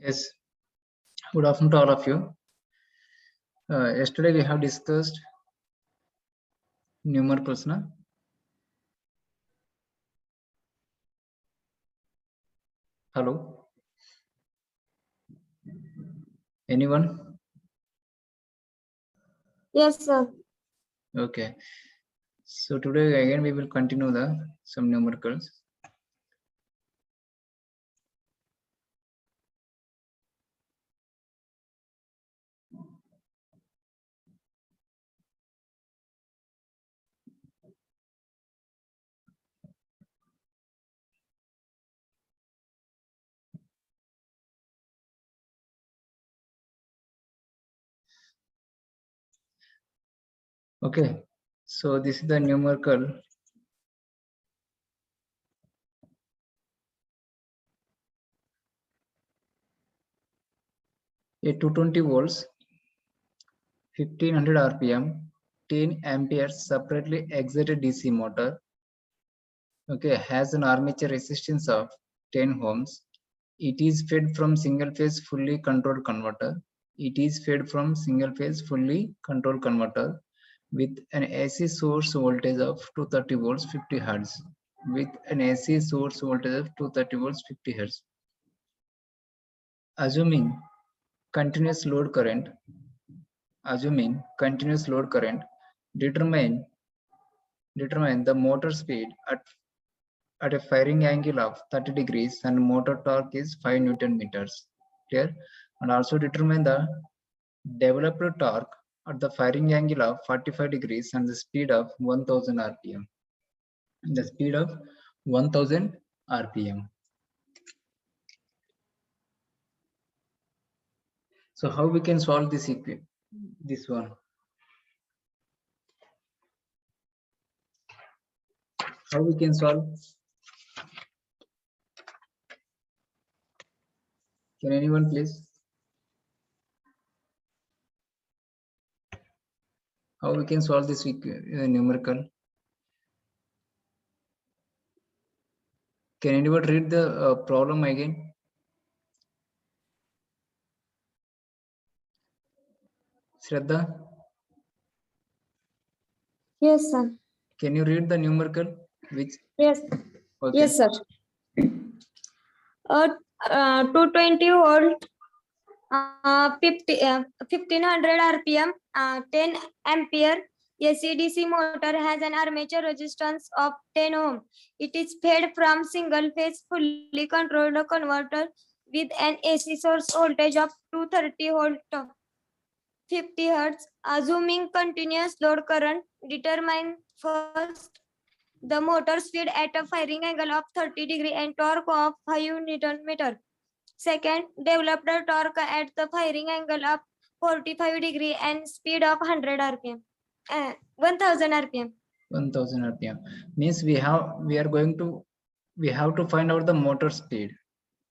Yes, good afternoon to all of you. Yesterday we have discussed numericals, na? Hello? Anyone? Yes, sir. Okay. So today again we will continue some numericals. Okay. So this is the numerical. A 220 volts, 1500 RPM, 10 amperes separately excited DC motor. Okay, has an armature resistance of 10 ohms. It is fed from single phase fully controlled converter. It is fed from single phase fully controlled converter with an AC source voltage of 230 volts 50 hertz. With an AC source voltage of 230 volts 50 hertz. Assuming continuous load current, determine the motor speed at a firing angle of 30 degrees and motor torque is 5 Newton meters. Clear? And also determine the developed torque at the firing angle of 45 degrees and the speed of 1000 RPM. The speed of 1000 RPM. So how we can solve this equation? This one. How we can solve? Can anyone please? How we can solve this numerical? Can anyone read the problem again? Shraddha? Yes, sir. Can you read the numerical? Which? Yes. Okay. Yes, sir. 220 volt, 1500 RPM, 10 ampere. AC/DC motor has an armature resistance of 10 ohm. It is fed from single phase fully controlled converter with an AC source voltage of 230 volt 50 hertz. Assuming continuous load current, determine first the motor speed at a firing angle of 30 degree and torque of 5 Newton meter. Second, develop the torque at the firing angle of 45 degree and speed of 100 RPM. 1000 RPM. 1000 RPM means we have to find out the motor speed.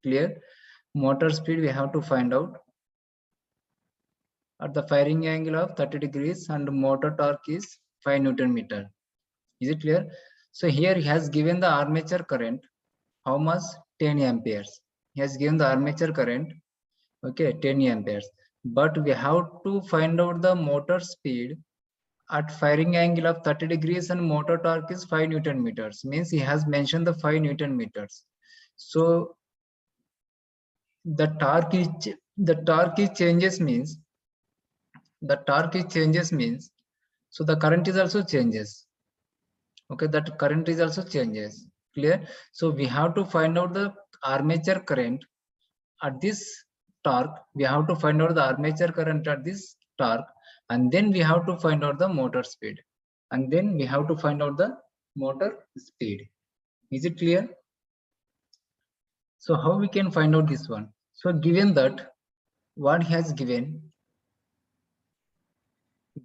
Clear? Motor speed we have to find out at the firing angle of 30 degrees and motor torque is 5 Newton meter. Is it clear? So here he has given the armature current. How much? 10 amperes. He has given the armature current. Okay, 10 amperes. But we have to find out the motor speed at firing angle of 30 degrees and motor torque is 5 Newton meters. Means he has mentioned the 5 Newton meters. So the torque changes means so the current is also changes. Okay, that current is also changes. Clear? So we have to find out the armature current at this torque. We have to find out the armature current at this torque, and then we have to find out the motor speed, and then we have to find out the motor speed. Is it clear? So how we can find out this one? So given that what he has given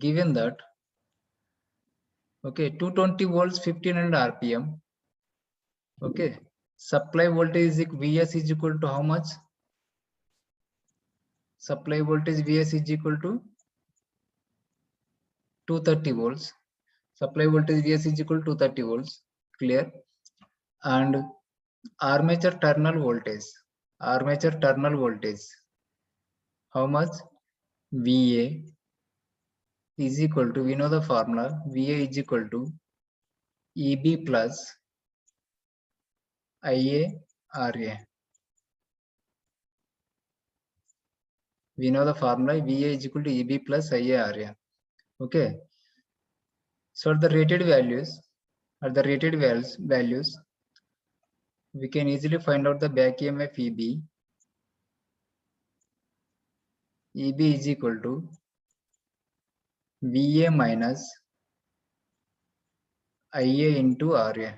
that okay, 220 volts 1500 RPM. Okay, supply voltage is Vs is equal to how much? Supply voltage Vs is equal to 230 volts. Supply voltage Vs is equal to 230 volts. Clear? And armature terminal voltage. armature terminal voltage. How much? VA is equal to, we know the formula, VA is equal to EB plus IA RA. We know the formula, VA is equal to EB plus IA RA. Okay. So at the rated values, we can easily find out the back EMF EB. EB is equal to VA minus IA into RA.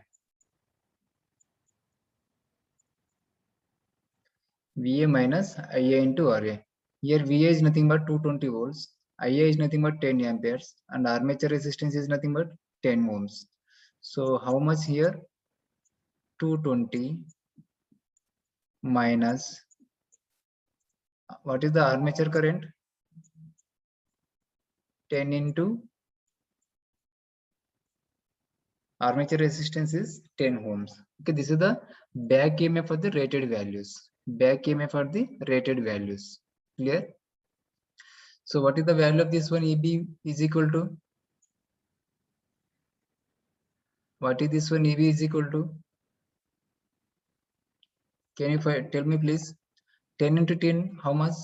VA minus IA into RA. Here VA is nothing but 220 volts, IA is nothing but 10 amperes, and armature resistance is nothing but 10 ohms. So how much here? 220 minus, what is the armature current? 10 into armature resistance is 10 ohms. Okay, this is the back EMF for the rated values. Back EMF for the rated values. Clear? So what is the value of this one? EB is equal to, what is this one? EB is equal to, can you tell me please? 10 into 10, how much?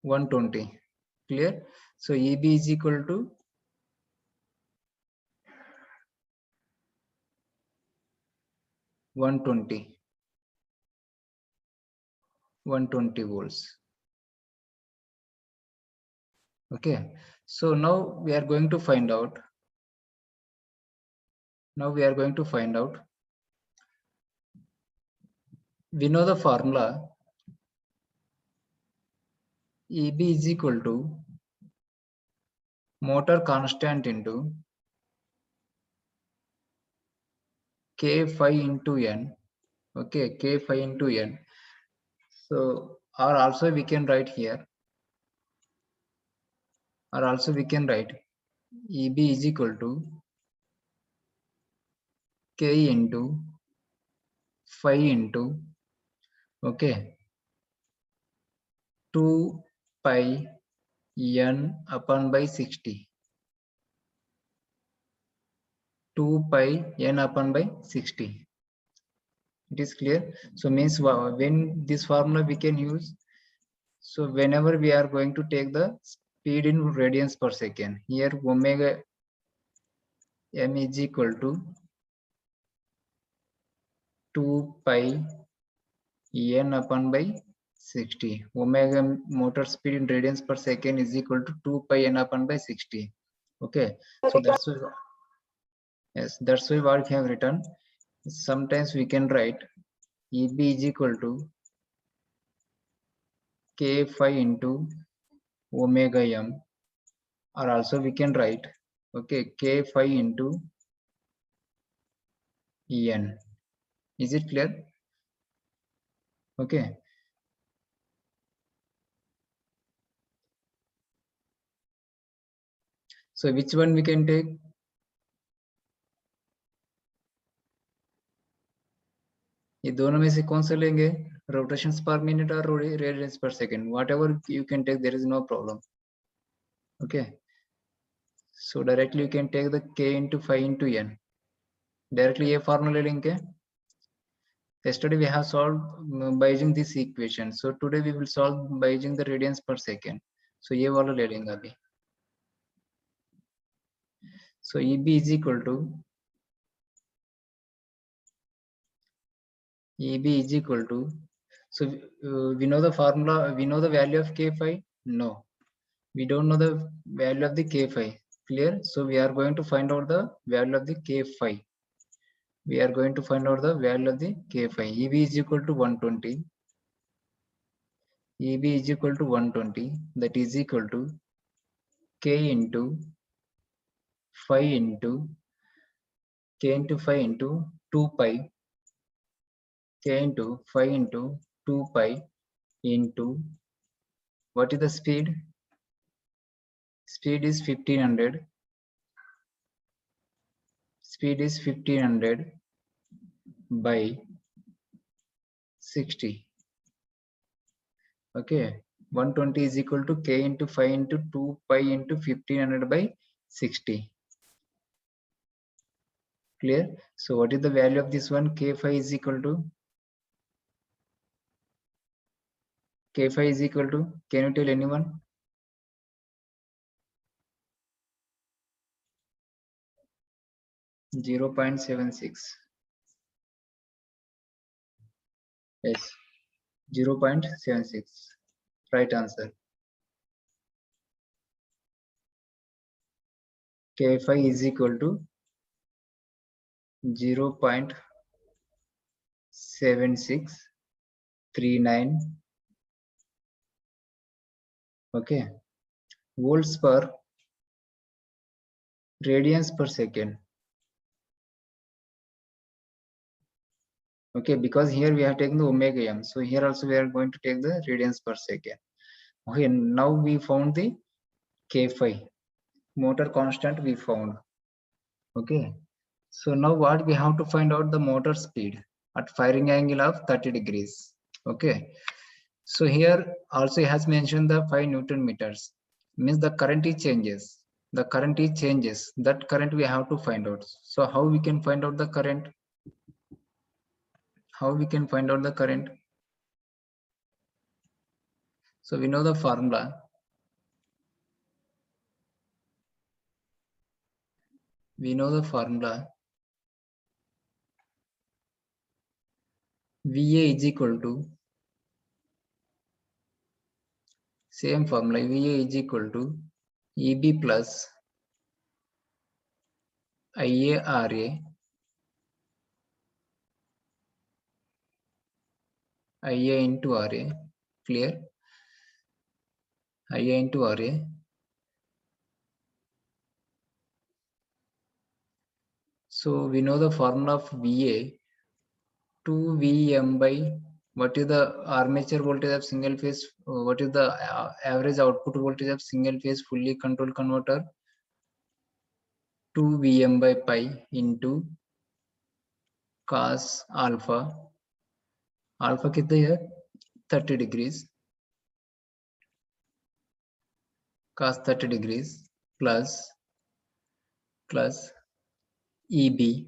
120. Clear? So EB is equal to 120 volts. Okay, so now we are going to find out. We know the formula, EB is equal to motor constant into K phi into N. Okay, K phi into N. So, or also we can write here, EB is equal to K into phi into, okay, 2 pi N upon by 60. 2 pi N upon by 60. It is clear? So means when this formula we can use, so whenever we are going to take the speed in radians per second, here omega m is equal to 2 pi N upon by 60. Omega motor speed in radians per second is equal to 2 pi N upon by 60. Okay, so that's why, yes, that's why what we have written. Sometimes we can write EB is equal to K phi into omega m, or also we can write, okay, K phi into En. Is it clear? Okay. So which one we can take? ये दोनों में से कौन सा लेंगे? Rotations per minute or radians per second? Whatever you can take, there is no problem. Okay. So directly you can take the K into phi into N. Directly ये formula लेंगे. Yesterday we have solved by using this equation. So today we will solve by using the radians per second. So ये वाला ले लेंगे अभी. So EB is equal to, so we know the formula, we know the value of K phi? No, we don't know the value of the K phi. Clear? So we are going to find out the value of the K phi. EB is equal to 120. EB is equal to 120. That is equal to K into phi into 2 pi. K into phi into 2 pi into, what is the speed? Speed is 1500. Speed is 1500 by 60. Okay, 120 is equal to k into 5 into 2 pi into 1500 by 60. Clear? So what is the value of this one? K5 is equal to, K5 is equal to, can you tell anyone? Zero 0.76. Yes, 0.76. Right answer. K5 is equal to 0.7639. Okay, volts per radians per second. Okay, because here we have taken the omega m, so here also we are going to take the radians per second. Okay, now we found the K5 motor constant we found. Okay, so now what we have to find out the motor speed at firing angle of 30 degrees. Okay, so here also it has mentioned the 5 Newton meters, means the current is changes. The current is changes. That current we have to find out. So how we can find out the current? How we can find out the current? So we know the formula. We know the formula. VA is equal to, same formula, VA is equal to EB plus IARA, IA into RA. Clear? IA into RA. So we know the formula of VA, 2 Vm by what is the armature voltage of single phase, what is the average output voltage of single phase fully controlled converter? 2 Vm by pi into cos alpha. Alpha कितने है? 30 degrees. Cos 30 degrees plus EB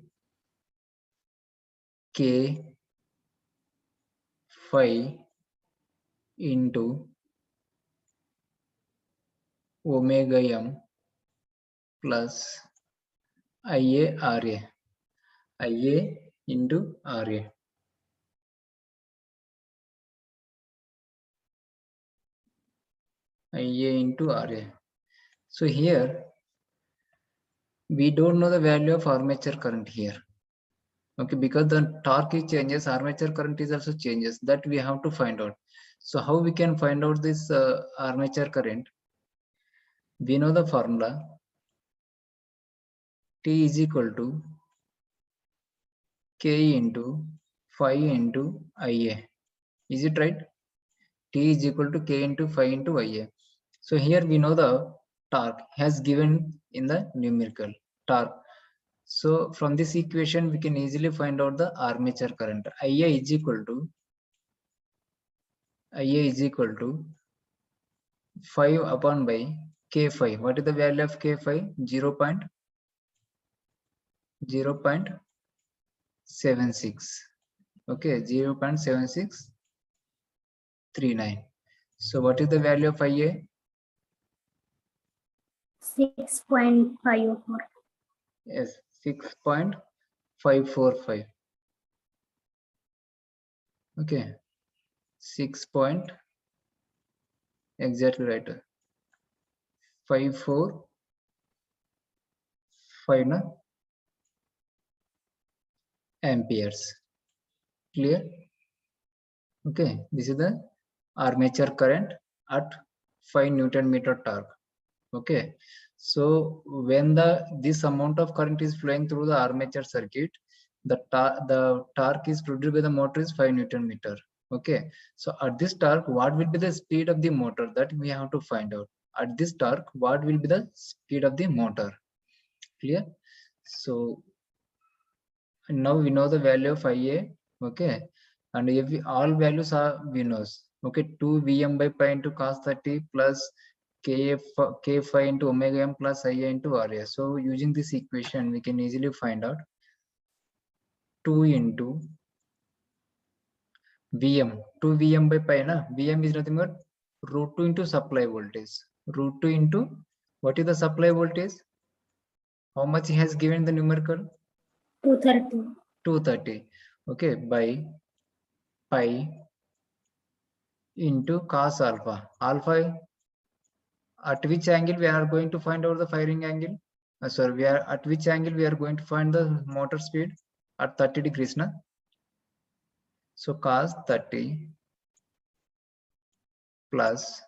K 5 into omega m plus IA RA. IA into RA. IA into RA. So here we don't know the value of armature current here. Okay, because the torque is changes, armature current is also changes. That we have to find out. So how we can find out this armature current? We know the formula. T is equal to K into 5 into IA. Is it right? T is equal to K into 5 into IA. So here we know the torque has given in the numerical torque. So from this equation we can easily find out the armature current. IA is equal to 5 upon by K5. What is the value of K5? 0.76. Okay, 0.7639. So what is the value of IA? 6.54. Yes, 6.545. Okay, 6 point, exactly right. 545 no? amperes. Clear? Okay, this is the armature current at 5 Newton meter torque. Okay, so when this amount of current is flowing through the armature circuit, the torque is produced by the motor is 5 Newton meter. Okay, so at this torque, what will be the speed of the motor? That we have to find out. At this torque, what will be the speed of the motor? Clear? So now we know the value of IA, okay, and if all values are we knows, okay, 2 Vm by pi into cos 30 plus k phi into omega m plus IA into RA. So using this equation, we can easily find out 2 into Vm, 2 Vm by pi, na? Vm is nothing but root 2 into supply voltage. Root 2 into, what is the supply voltage? How much he has given the numerical? 230. 230. Okay, by pi into cos alpha. Alpha, at which angle we are going to find out the firing angle? Sorry, we are at which angle we are going to find the motor speed? At 30 degrees, na? So cos 30 plus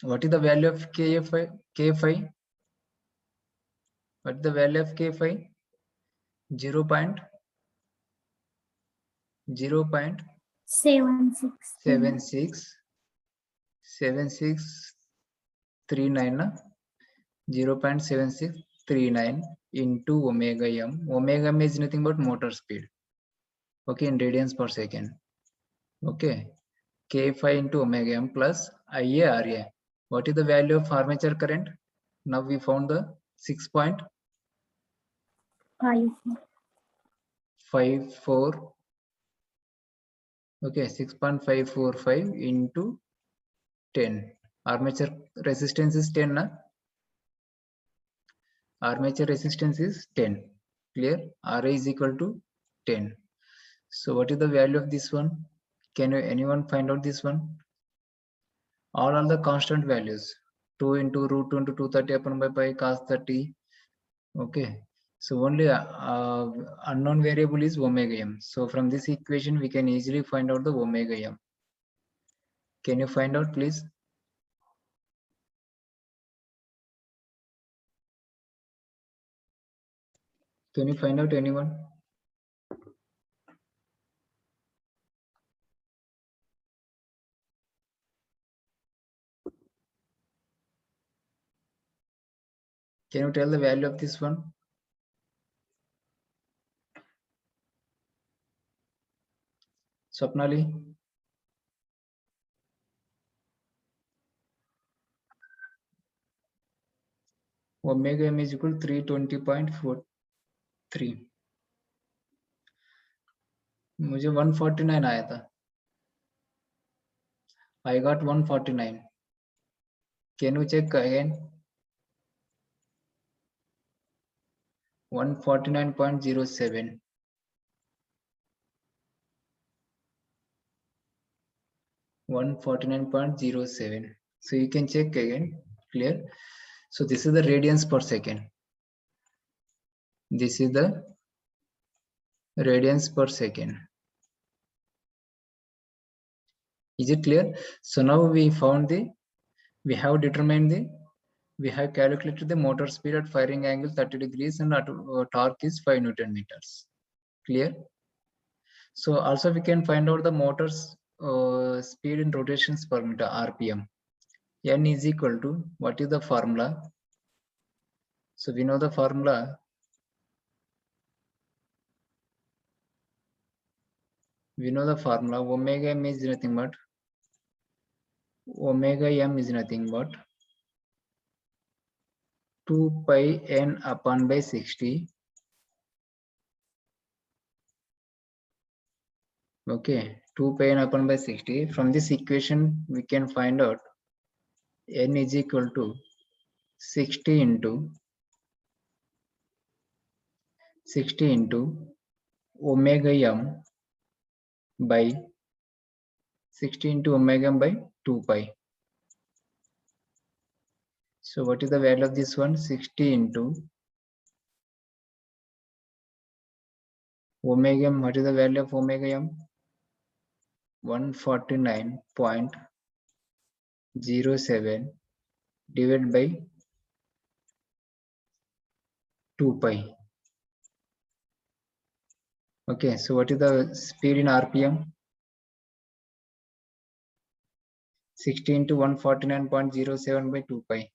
what is the value of K5? What is the value of K5? 0.7639, na? 0.7639 into omega m. Omega m is nothing but motor speed. Okay, in radians per second. Okay, K5 into omega m plus IA RA. What is the value of armature current? Now we found the 6.54. Okay, 6.545 into 10. Armature resistance is 10, na? Armature resistance is 10. Clear? RA is equal to 10. So what is the value of this one? Can anyone find out this one? All are the constant values. 2 into root 2 into 230 upon by pi cos 30. Okay. So only unknown variable is omega m. So from this equation, we can easily find out the omega m. Can you find out, please? Can you find out, anyone? Can you tell the value of this one? Swapnali? Omega m is equal to 320.43. मुझे 149 आया था. I got 149. Can you check again? 149.07. 149.07. So you can check again. Clear? So this is the radians per second. This is the radians per second. Is it clear? So now we found we have calculated the motor speed at firing angle 30 degrees and at torque is 5 Newton meters. Clear? So also we can find out the motor's speed in rotations per meter, RPM. N is equal to, what is the formula? So we know the formula. Omega m is nothing but 2 pi n upon by 60. Okay, 2 pi n upon by 60. From this equation, we can find out n is equal to 60 into omega m by 60 into omega m by 2 pi. So what is the value of this one? 60 into omega m. What is the value of omega m? 149.07 divided by 2 pi. Okay, so what is the speed in RPM? 60 into 149.07 by 2 pi.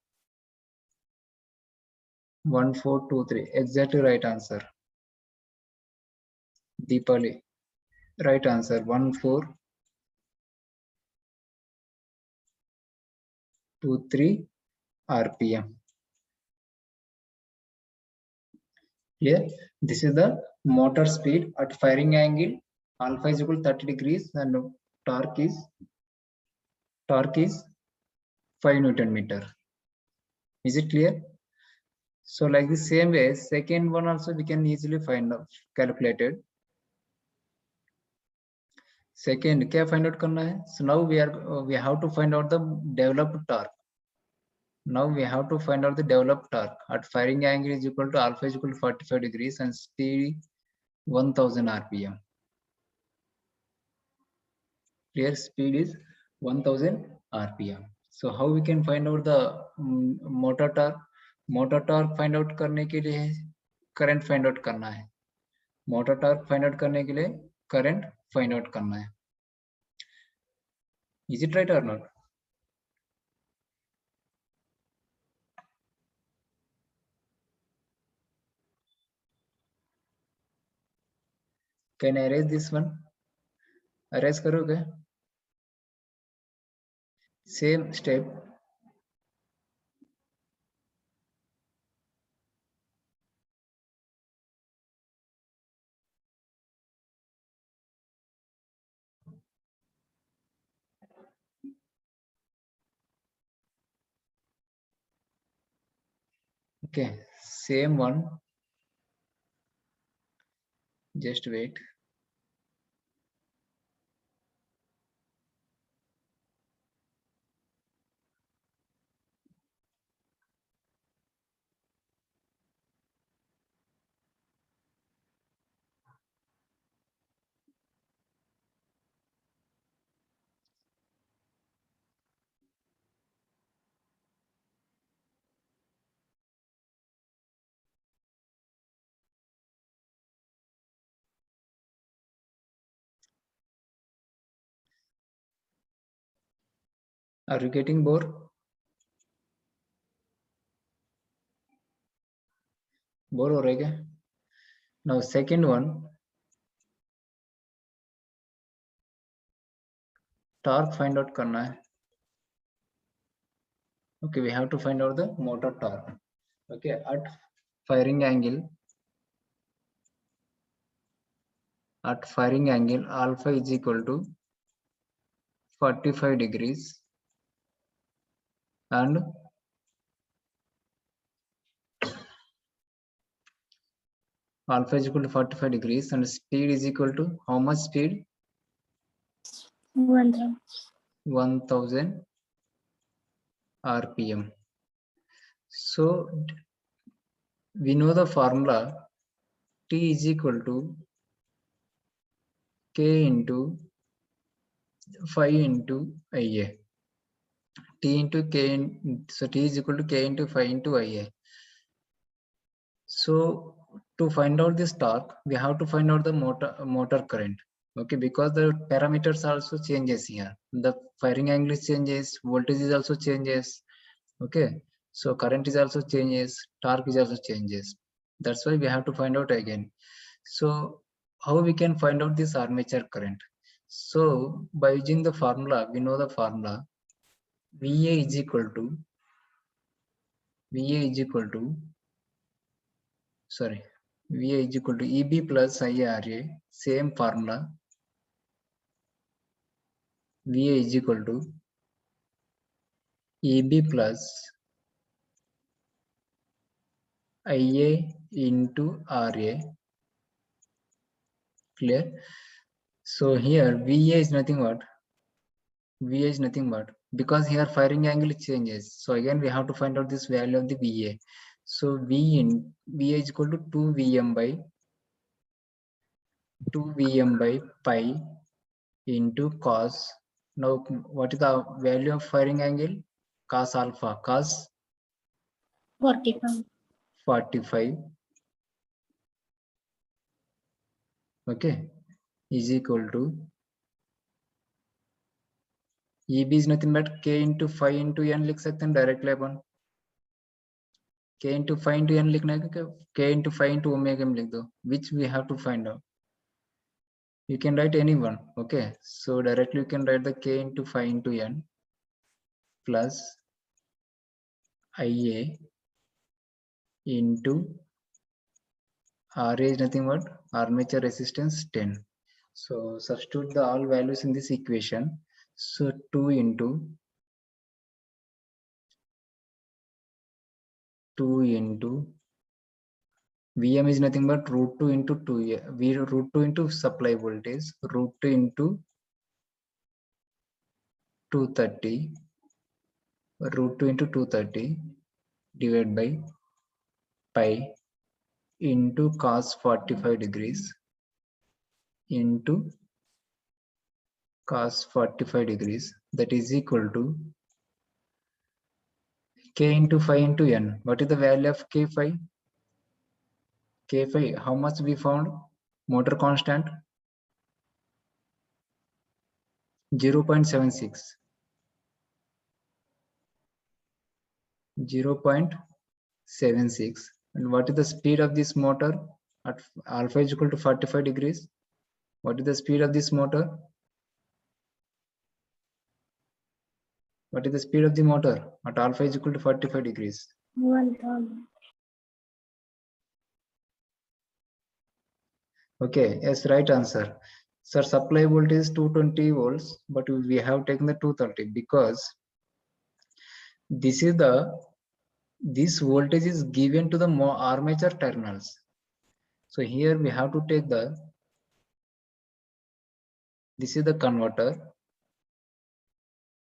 1423. Exactly right answer. Deepali. Right answer. 1423 RPM. Here, this is the motor speed at firing angle. Alpha is equal to 30 degrees and torque is 5 Newton meter. Is it clear? So like the same way, second one also we can easily find out, calculated. Second, क्या find out करना है? So now we have to find out the developed torque. Now we have to find out the developed torque at firing angle is equal to alpha is equal to 45 degrees and speed 1000 RPM. Clear? Speed is 1000 RPM. So how we can find out the motor torque? Motor torque find out करने के लिए current find out करना है. Motor torque find out करने के लिए current find out करना है. Is it right or not? Can I erase this one? Erase करोगे? Same step. Okay, same one. Just wait. Are you getting bored? Bored हो रहे क्या? Now second one. Torque find out करना है. Okay, we have to find out the motor torque. Okay, at firing angle alpha is equal to 45 degrees and alpha is equal to 45 degrees and speed is equal to how much speed? 1000 RPM. So we know the formula T is equal to K into 5 into IA. T into K, so T is equal to K into 5 into IA. So to find out this torque, we have to find out the motor current. Okay, because the parameters also changes here. The firing angle changes, voltage is also changes. Okay, so current is also changes, torque is also changes. That's why we have to find out again. So how we can find out this armature current? So by using the formula, we know the formula VA is equal to VA is equal to EB plus IRA, same formula. VA is equal to EB plus IA into RA. Clear? So here VA is nothing but because here firing angle changes. So again we have to find out this value of the VA. So VA is equal to 2 VM by pi into cos. Now what is the value of firing angle? Cos alpha, cos 45. Okay, is equal to EB is nothing but K into 5 into N लिख सकते हैं directly अपन. k into 5 into n लिखना है, k into 5 into omega m लिख दो, which we have to find out. You can write any one. Okay, so directly you can write the k into 5 into n plus ia into Ra is nothing but armature resistance 10. So substitute the all values in this equation. So 2 into Vm is nothing but root 2 into 2. Root 2 into supply voltage, root 2 into 230, root 2 into 230 divided by pi into cos 45 degrees into cos 45 degrees, that is equal to k into 5 into n. What is the value of k5? K5, how much we found? Motor constant 0.76. 0.76. And what is the speed of this motor at alpha is equal to 45 degrees? What is the speed of this motor? What is the speed of the motor at alpha is equal to 45 degrees? 1000. Okay, yes, right answer. Sir, supply voltage is 220 volts, but we have taken the 230 because this voltage is given to the armature terminals. So here we have to take this is the converter.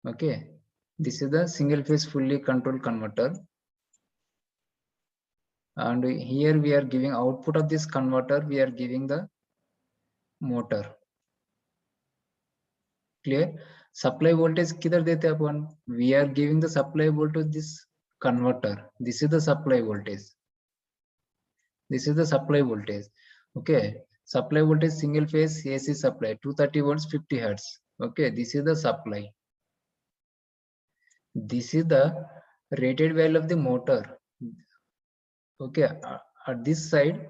Okay, this is the single phase fully controlled converter. And here we are giving output of this converter, we are giving the motor. Clear? Supply voltage किधर देते हैं अपन? We are giving the supply voltage this converter. This is the supply voltage. This is the supply voltage. Okay, supply voltage single phase AC supply 230 volts 50 hertz. Okay, this is the supply. This is the rated value of the motor. Okay, at this side,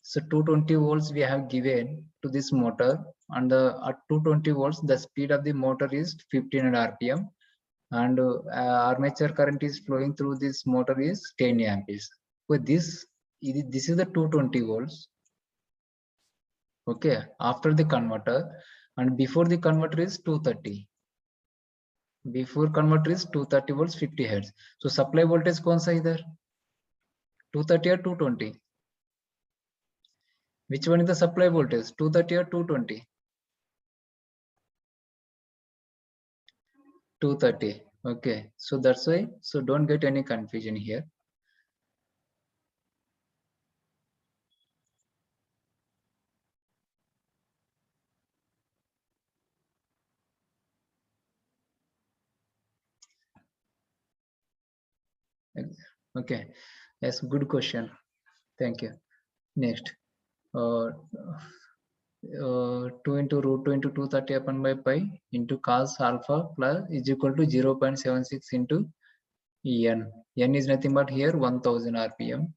so 220 volts we have given to this motor, and at 220 volts the speed of the motor is 1500 rpm, and armature current is flowing through this motor is 10 amperes. So this is the 220 volts. Okay, after the converter, and before the converter is 230. Before converter is 230 volts 50 hertz. So supply voltage कौन सा इधर 230 or 220? Which one is the supply voltage, 230 or 220? 230. Okay, so that's why, so don't get any confusion here. Okay, yes, good question. Thank you. Next, 2 into root 2 into 230 upon by pi into cos alpha plus is equal to 0.76 into n. N is nothing but here 1000 rpm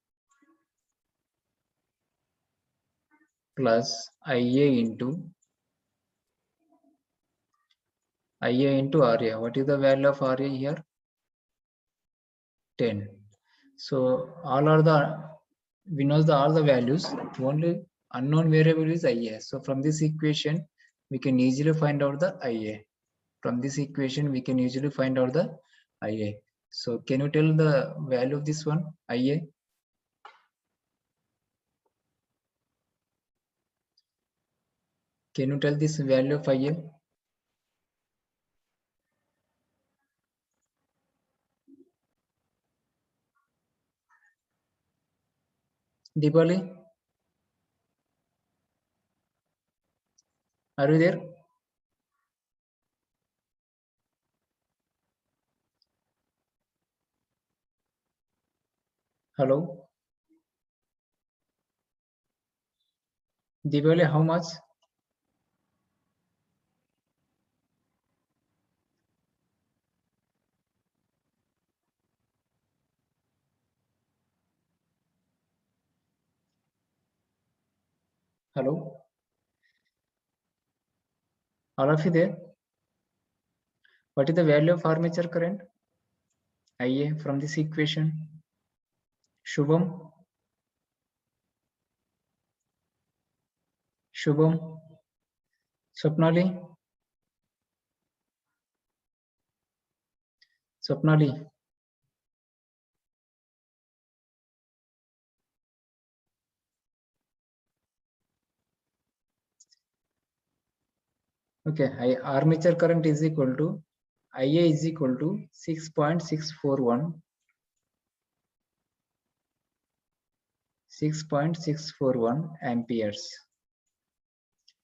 plus ia into Ra. What is the value of Ra here? 10. So we know all the values. Only unknown variable is Ia. So from this equation, we can easily find out the Ia. From this equation, we can easily find out the Ia. So can you tell the value of this one, Ia? Can you tell this value of Ia? Deepali, are you there? Hello? Deepali, how much? Hello, all of you there? What is the value of armature current? IA from this equation. Shubham, Swapnali, okay, armature current is equal to IA is equal to 6.641 amperes.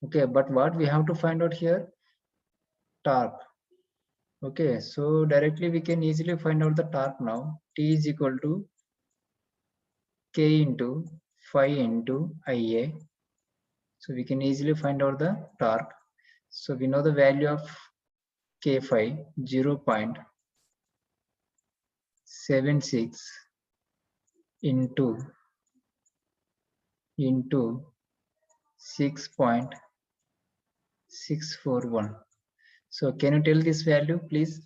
Okay, but what we have to find out here? Torque. Okay, so directly we can easily find out the torque now. T is equal to K into phi into IA. So we can easily find out the torque. So we know the value of K phi 0.76 into 6.641. So can you tell this value, please?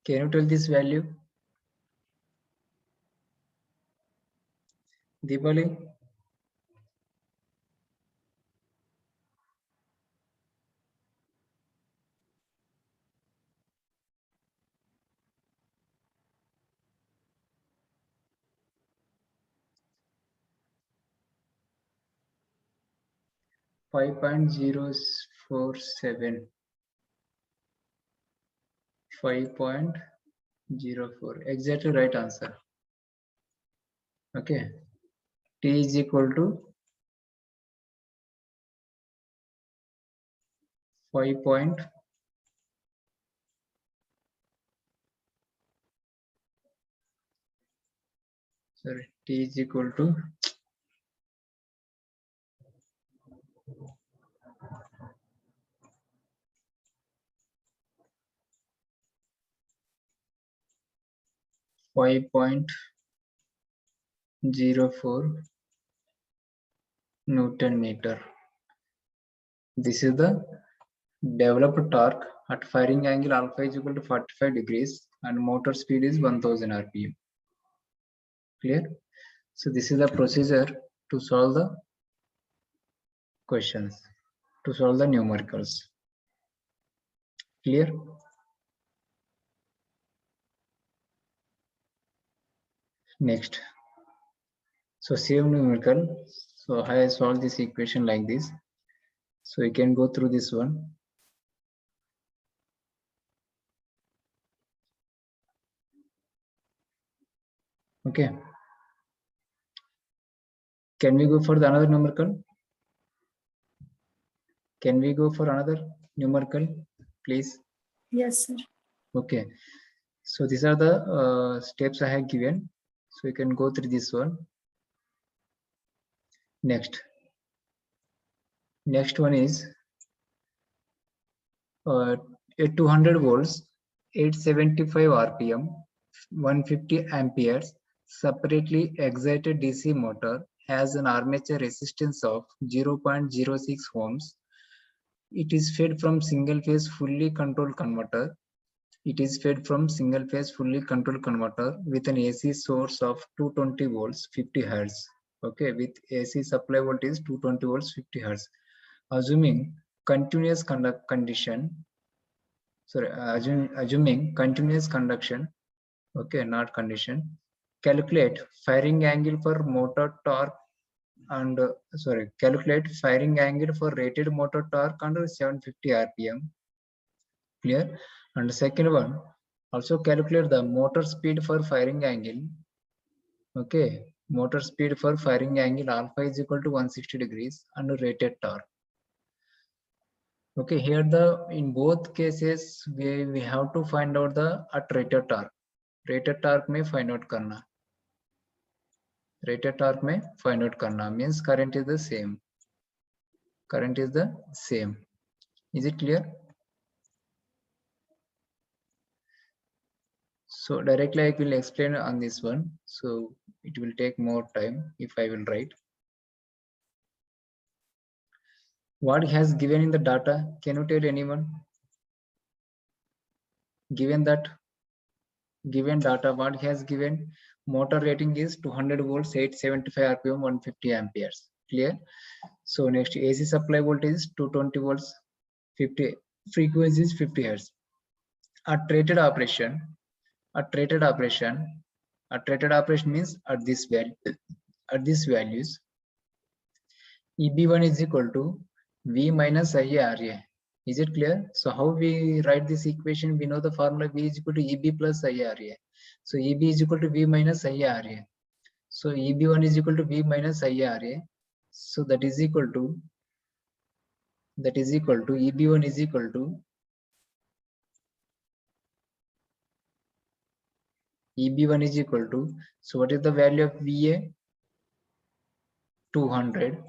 Can you tell this value? Deepali? Five 5.047. 5.04. Exactly right answer. Okay. T is equal to 5. Sorry, T is equal to 5.04 Newton meter. This is the developed torque at firing angle alpha is equal to 45 degrees and motor speed is 1000 rpm. Clear? So this is the procedure to solve the questions, to solve the numericals. Clear? Next. So same numerical. So I solve this equation like this. So you can go through this one. Okay. Can we go for the another numerical? Can we go for another numerical, please? Yes, sir. Okay. So these are the steps I have given. So you can go through this one. Next one is a 200 volts, 875 rpm, 150 amperes, separately excited DC motor has an armature resistance of 0.06 ohms. It is fed from single phase fully controlled converter. It is fed from single phase fully controlled converter with an AC source of 220 volts 50 hertz. Okay, with AC supply voltage 220 volts 50 hertz. Assuming continuous assuming continuous conduction, okay, not condition. Calculate firing angle for motor torque and calculate firing angle for rated motor torque under 750 rpm. Clear? And the second one, also calculate the motor speed for firing angle. Okay, motor speed for firing angle alpha is equal to 160 degrees and rated torque. Okay, here in both cases we have to find out the at rated torque. Rated torque may find out karna. Rated torque may find out karna means current is the same. Current is the same. Is it clear? So directly I will explain on this one. So It will take more time if I will write. What he has given in the data? Can you tell anyone? Given data, what he has given? Motor rating is 200 volts, 875 rpm, 150 amperes. Clear? So next, AC supply voltage is 220 volts, 50 frequency is 50 hertz. At rated operation means at this values, EB1 is equal to V minus IARA. Is it clear? So how we write this equation? We know the formula V is equal to EB plus IARA. So EB is equal to V minus IARA. So EB1 is equal to V minus IARA. So that is equal to EB1 is equal to EB1 is equal to, so what is the value of VA? 200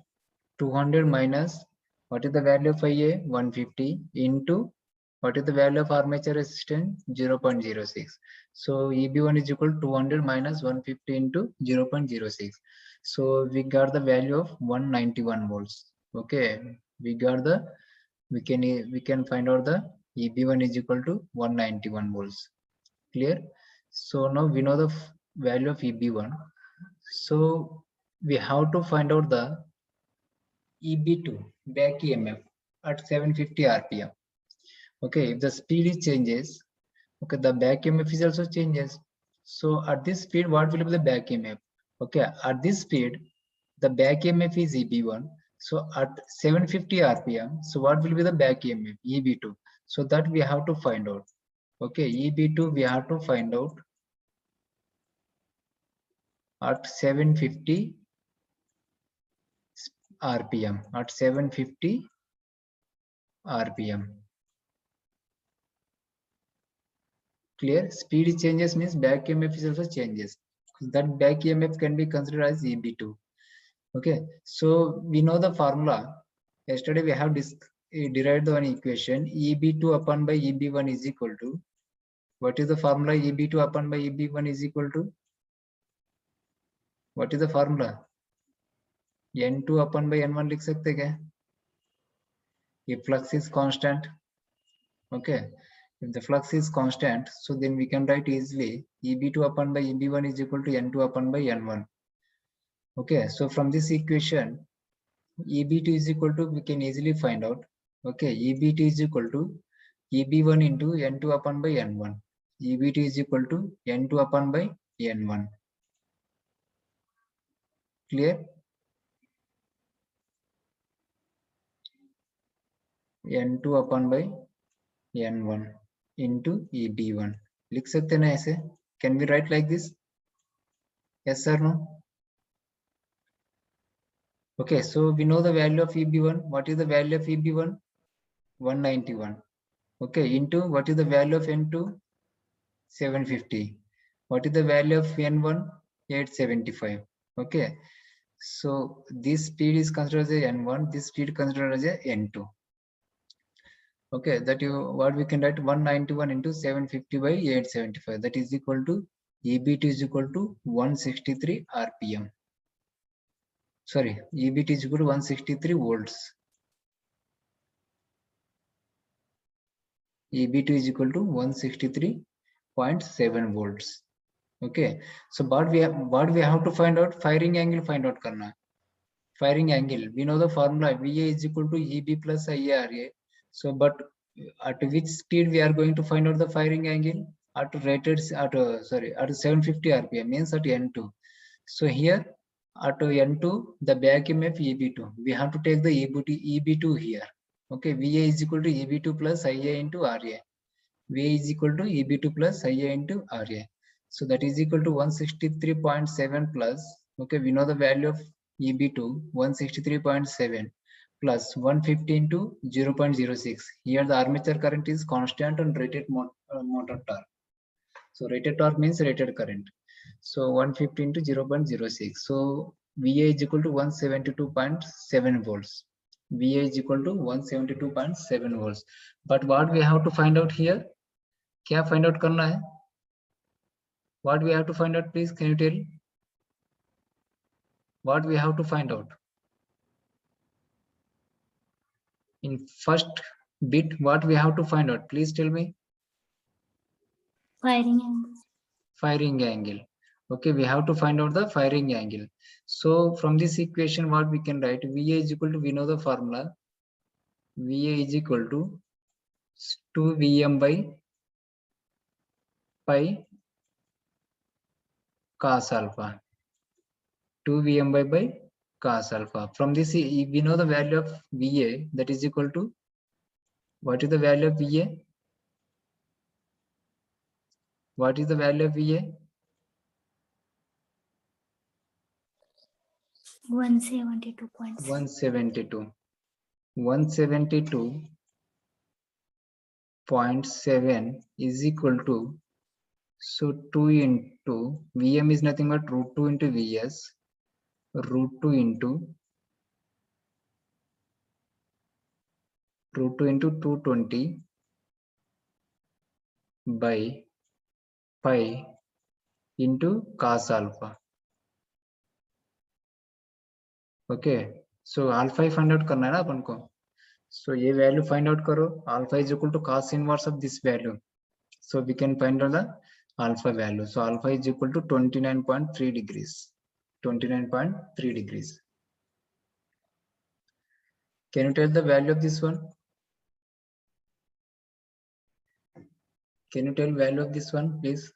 minus, what is the value of IA? 150 into, what is the value of armature resistance? 0.06. So EB1 is equal to 200 minus 150 into 0.06. So we got the value of 191 volts. Okay, we can find out the EB1 is equal to 191 volts. Clear? So now we know the value of EB1. So we have to find out the EB2 back EMF at 750 RPM. Okay, if the speed changes, okay, the back EMF is also changes. So at this speed, what will be the back EMF? Okay, at this speed, the back EMF is EB1. So at 750 RPM, so what will be the back EMF? EB2. So that we have to find out. Okay, EB2 we have to find out at 750 RPM. At 750 RPM. Clear? Speed changes means back EMF is also changes. That back EMF can be considered as EB2. Okay, so we know the formula. Yesterday we have derived one equation. EB2 upon by EB1 is equal to, what is the formula? EB2 upon by EB1 is equal to, what is the formula? N2 upon by N1 लिख सकते क्या? If flux is constant, okay. If the flux is constant, so then we can write easily EB2 upon by EB1 is equal to N2 upon by N1. Okay, so from this equation, EB2 is equal to, we can easily find out. Okay, EB2 is equal to EB1 into N2 upon by N1. EB2 is equal to N2 upon by N1. Clear? N2 upon by N1 into EB1. लिख सकते ना ऐसे? Can we write like this? Yes or no? Okay, so we know the value of EB1. What is the value of EB1? 191. Okay, into what is the value of N2? 750. What is the value of N1? 875. Okay, so this speed is considered as a N1, this speed considered as a N2. Okay, that what we can write 191 into 750 by 875. That is equal to EB2 is equal to 163 RPM. Sorry, EB2 is equal to 163 volts. EB2 is equal to 163.7 volts. Okay, so what we have to find out? Firing angle find out karna. Firing angle, we know the formula VA is equal to EB plus IARA. So but at which speed we are going to find out the firing angle? At 750 RPM, means at N2. So here at N2, the back EMF EB2, we have to take the EB2 here. Okay, VA is equal to EB2 plus IA into RA. VA is equal to EB2 plus IA into RA. So that is equal to 163.7 plus, okay, we know the value of EB2, 163.7 plus 150 into 0.06. Here the armature current is constant and rated motor torque. So rated torque means rated current. So 150 into 0.06. So VA is equal to 172.7 volts. VA is equal to 172.7 volts. But what we have to find out here? क्या find out करना है? What we have to find out, please? Can you tell? what we have to find out? In first bit, what we have to find out? Please tell me. Firing angle. Firing angle. Okay, we have to find out the firing angle. So from this equation, what we can write? VA is equal to, we know the formula. VA is equal to 2Vm by pi cos alpha. 2Vm by cos alpha. From this, we know the value of VA, that is equal to, what is the value of VA? What is the value of VA? 172.6. 172. 172.7 is equal to, so 2 into Vm is nothing but root 2 into Vs, root 2 into 220 by pi into cos alpha. Okay, so alpha he find out करना है ना अपन को. So ये value find out करो. Alpha is equal to cos inverse of this value. So we can find out the alpha value. So alpha is equal to 29.3 degrees. 29.3 degrees. Can you tell the value of this one? Can you tell value of this one, please?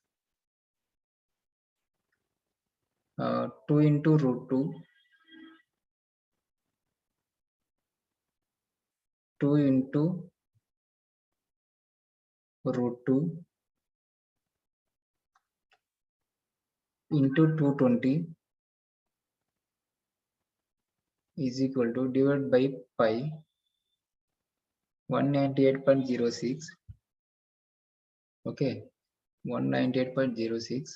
2 into root 2. 2 into root 2 into 220 is equal to, divided by pi 198.06. Okay, 198.06.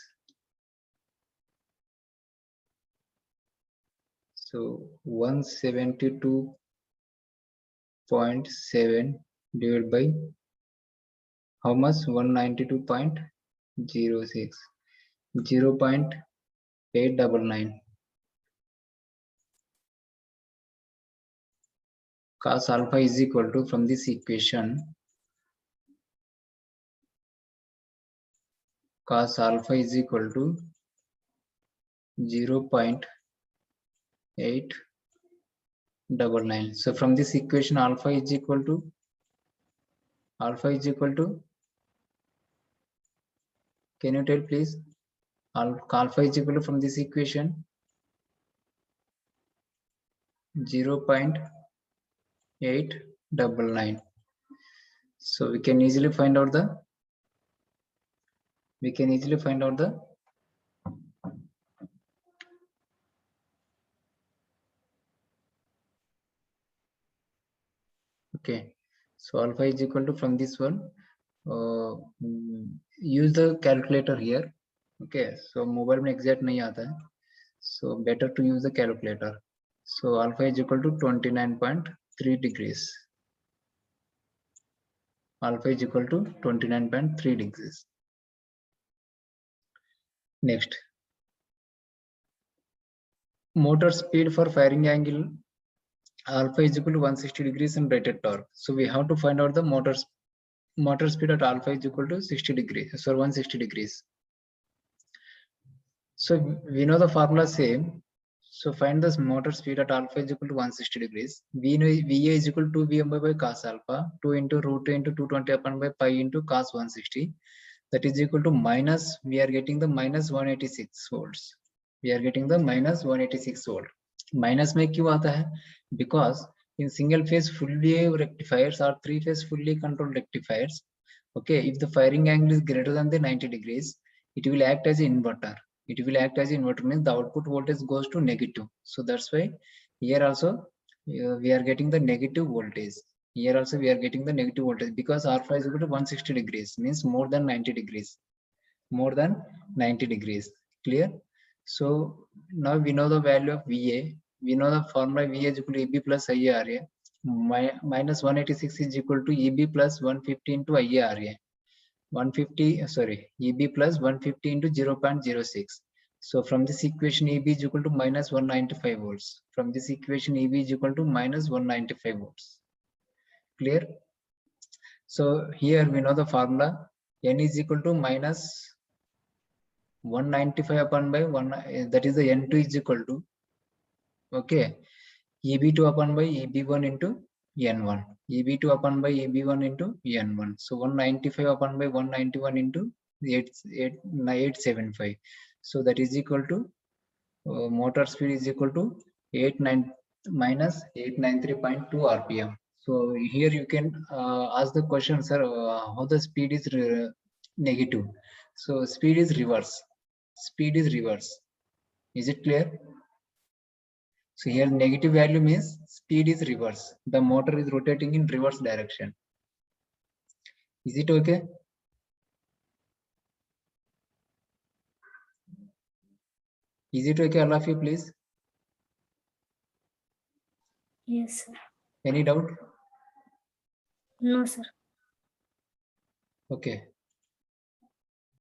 So 172.7 divided by how much? 192.06. 0.899. Cos alpha is equal to, from this equation, cos alpha is equal to 0.899. So from this equation, alpha is equal to, can you tell please? Alpha is equal to, from this equation, 0.899. So we can easily find out the, okay. So alpha is equal to, from this one, use the calculator here. Okay, so mobile में exact नहीं आता है, so better to use the calculator. So alpha is equal to 29.3 degrees. Alpha is equal to 29.3 degrees. Next, motor speed for firing angle alpha is equal to 160 degrees and rated torque. So we have to find out the motor speed at alpha is equal to 60 degrees, so 160 degrees. So we know the formula same. So find the motor speed at alpha is equal to 160 degrees. We know VA is equal to Vm by cos alpha, 2 into root 2 into 220 upon by pi into cos 160. That is equal to minus, we are getting the minus 186 volts. We are getting the minus 186 volt. Minus में क्यों आता है? Because in single phase full wave rectifiers or 3-phase fully controlled rectifiers, okay, if the firing angle is greater than the 90 degrees, it will act as an inverter. It will act as an inverter, means the output voltage goes to negative. So that's why here also we are getting the negative voltage. Here also we are getting the negative voltage, because alpha is equal to 160 degrees, means more than 90 degrees. More than 90 degrees. Clear? So now we know the value of VA. We know the formula VA is equal to EB plus IARA. Minus 186 is equal to EB plus 150 into IARA. 150, sorry, EB plus 150 into 0.06. So from this equation, EB is equal to minus 195 volts. From this equation, EB is equal to minus 195 volts. Clear? So here we know the formula. N is equal to minus 195 upon by 1, that is the N2 is equal to, okay, EB2 upon by EB1 into N1. EB2 upon by EB1 into N1. So 195 upon by 191 into 875. So that is equal to motor speed is equal to 89 minus 893.2 RPM. So here you can ask the question, sir, how the speed is negative. So speed is reverse. Speed is reverse. Is it clear? So here negative value means speed is reverse. The motor is rotating in reverse direction. Is it okay? Is it okay, all of you, please? Yes, sir. Any doubt? No, sir. Okay.